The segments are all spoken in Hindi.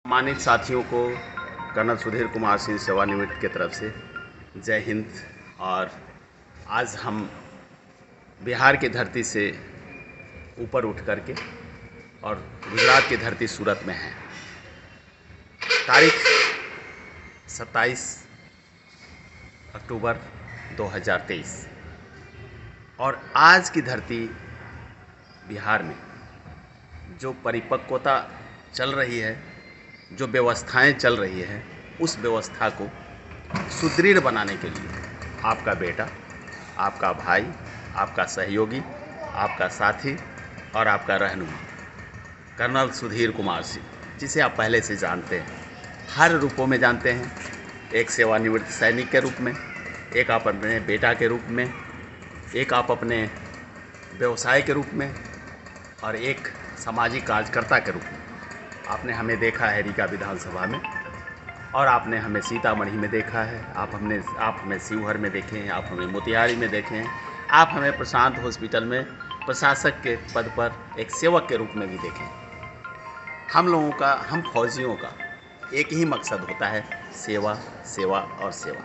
सम्मानित साथियों को कर्नल सुधीर कुमार सिंह सेवानिवृत्त की तरफ से जय हिंद। और आज हम बिहार की धरती से ऊपर उठ करके और गुजरात की धरती सूरत में हैं। तारीख 27 अक्टूबर 2023 और आज की धरती बिहार में जो परिपक्वता चल रही है, जो व्यवस्थाएं चल रही है, उस व्यवस्था को सुदृढ़ बनाने के लिए आपका बेटा, आपका भाई, आपका सहयोगी, आपका साथी और आपका रहनुमा कर्नल सुधीर कुमार सिंह, जिसे आप पहले से जानते हैं, हर रूपों में जानते हैं। एक सेवानिवृत्त सैनिक के रूप में, एक आप अपने बेटा के रूप में, एक आप अपने व्यवसाय के रूप में और एक सामाजिक कार्यकर्ता के रूप में। आपने हमें देखा है रीगा विधानसभा में और आपने हमें सीतामढ़ी में देखा है, आप हमें शिवहर में देखे हैं, आप हमें मोतिहारी में देखे हैं, आप हमें प्रशांत हॉस्पिटल में प्रशासक के पद पर एक सेवक के रूप में भी देखे हैं। हम लोगों का, हम फौजियों का एक ही मकसद होता है, सेवा, सेवा और सेवा।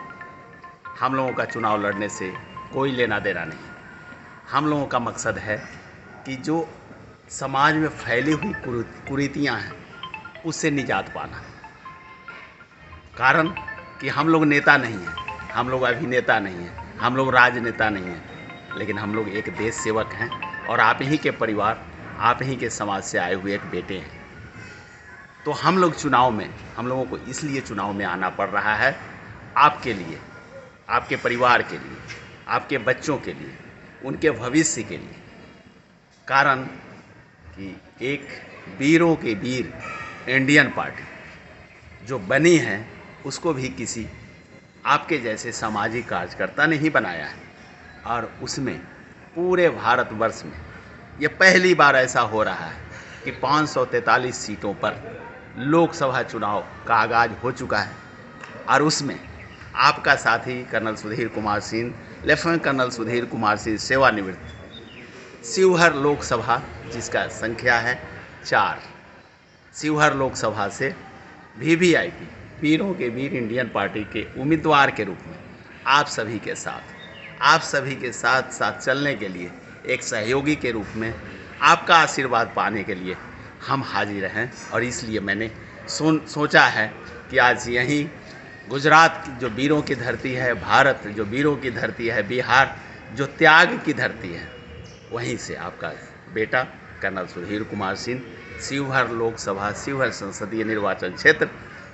हम लोगों का चुनाव लड़ने से कोई लेना देना नहीं। हम लोगों का मकसद है कि जो समाज में फैली हुई कुरीतियाँ हैं, उससे निजात पाना। कारण कि हम लोग नेता नहीं हैं, हम लोग अभिनेता नहीं हैं, हम लोग राजनेता नहीं हैं, लेकिन हम लोग एक देश सेवक हैं और आप ही के परिवार, आप ही के समाज से आए हुए एक बेटे हैं। तो हम लोग चुनाव में, हम लोगों को इसलिए चुनाव में आना पड़ रहा है, आपके लिए, आपके परिवार के लिए, आपके बच्चों के लिए, उनके भविष्य के लिए। कारण कि एक वीरों के वीर इंडियन पार्टी जो बनी है, उसको भी किसी आपके जैसे सामाजिक कार्यकर्ता ने ही बनाया है। और उसमें पूरे भारतवर्ष में ये पहली बार ऐसा हो रहा है कि 543 सीटों पर लोकसभा चुनाव का आगाज हो चुका है और उसमें आपका साथी colonel Sudhir Kumar Singh, lieutenant colonel Sudhir Kumar Singh सेवानिवृत्त, शिवहर लोकसभा जिसका संख्या है 4, शिवहर लोकसभा से वीवीआईपी, वीरों के वीर इंडियन पार्टी के उम्मीदवार के रूप में आप सभी के साथ साथ चलने के लिए, एक सहयोगी के रूप में आपका आशीर्वाद पाने के लिए हम हाजिर हैं। और इसलिए मैंने सोचा है कि आज यहीं गुजरात जो वीरों की धरती है, भारत जो वीरों की धरती है, बिहार जो त्याग की धरती है, वहीं से आपका बेटा कर्नल सुधीर कुमार सिंह शिवहर लोकसभा, शिवहर संसदीय निर्वाचन क्षेत्र,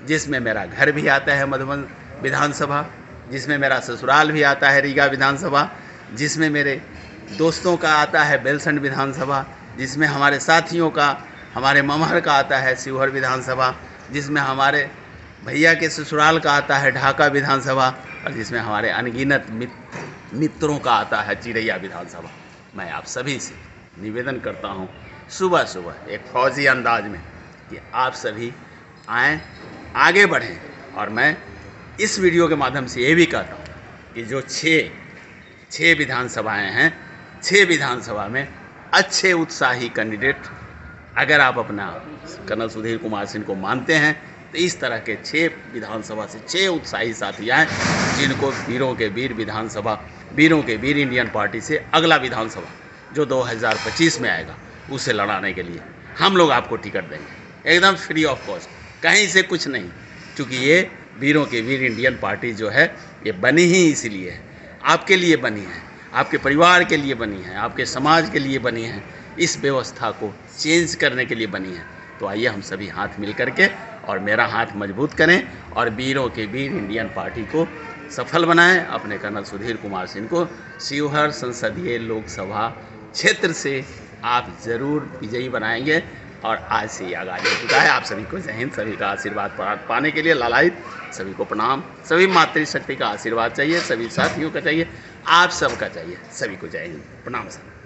जिसमें मेरा घर भी आता है मधुबन विधानसभा, जिसमें मेरा ससुराल भी आता है रीगा विधानसभा, जिसमें मेरे दोस्तों का आता है बेलसंड विधानसभा, जिसमें हमारे साथियों का, हमारे ममहर का आता है शिवहर विधानसभा, जिसमें हमारे भैया के ससुराल का आता है ढाका विधानसभा और जिसमें हमारे अनगिनत मित्रों का आता है चिरैया विधानसभा। मैं आप सभी से निवेदन करता हूँ सुबह सुबह एक फौजी अंदाज में कि आप सभी आएँ, आगे बढ़ें। और मैं इस वीडियो के माध्यम से ये भी कहता हूँ कि जो छः विधानसभाएँ हैं, 6 विधानसभा में अच्छे उत्साही कैंडिडेट, अगर आप अपना कर्नल सुधीर कुमार सिंह को मानते हैं, तो इस तरह के 6 विधानसभा से 6 उत्साही साथी आए, जिनको वीरों के वीर विधानसभा, वीरों के वीर इंडियन पार्टी से अगला विधानसभा जो 2025 में आएगा, उसे लड़ाने के लिए हम लोग आपको टिकट देंगे, एकदम फ्री ऑफ कॉस्ट, कहीं से कुछ नहीं। क्योंकि ये वीरों के वीर इंडियन पार्टी जो है, ये बनी ही इसलिए है, आपके लिए बनी है, आपके परिवार के लिए बनी है, आपके समाज के लिए बनी है, इस व्यवस्था को चेंज करने के लिए बनी है। तो आइए हम सभी हाथ मिल करके और मेरा हाथ मजबूत करें और वीरों के वीर इंडियन पार्टी को सफल बनाएं। अपने कर्नल सुधीर कुमार सिंह को शिवहर संसदीय लोकसभा क्षेत्र से आप ज़रूर विजयी बनाएंगे और आज से ही आगाज हो चुका है। आप सभी को जय हिंद। सभी का आशीर्वाद पाने के लिए लालायित सभी को प्रणाम। सभी मातृशक्ति का आशीर्वाद चाहिए, सभी साथियों का चाहिए, आप सबका चाहिए। सभी को जय हिंद, प्रणाम सर।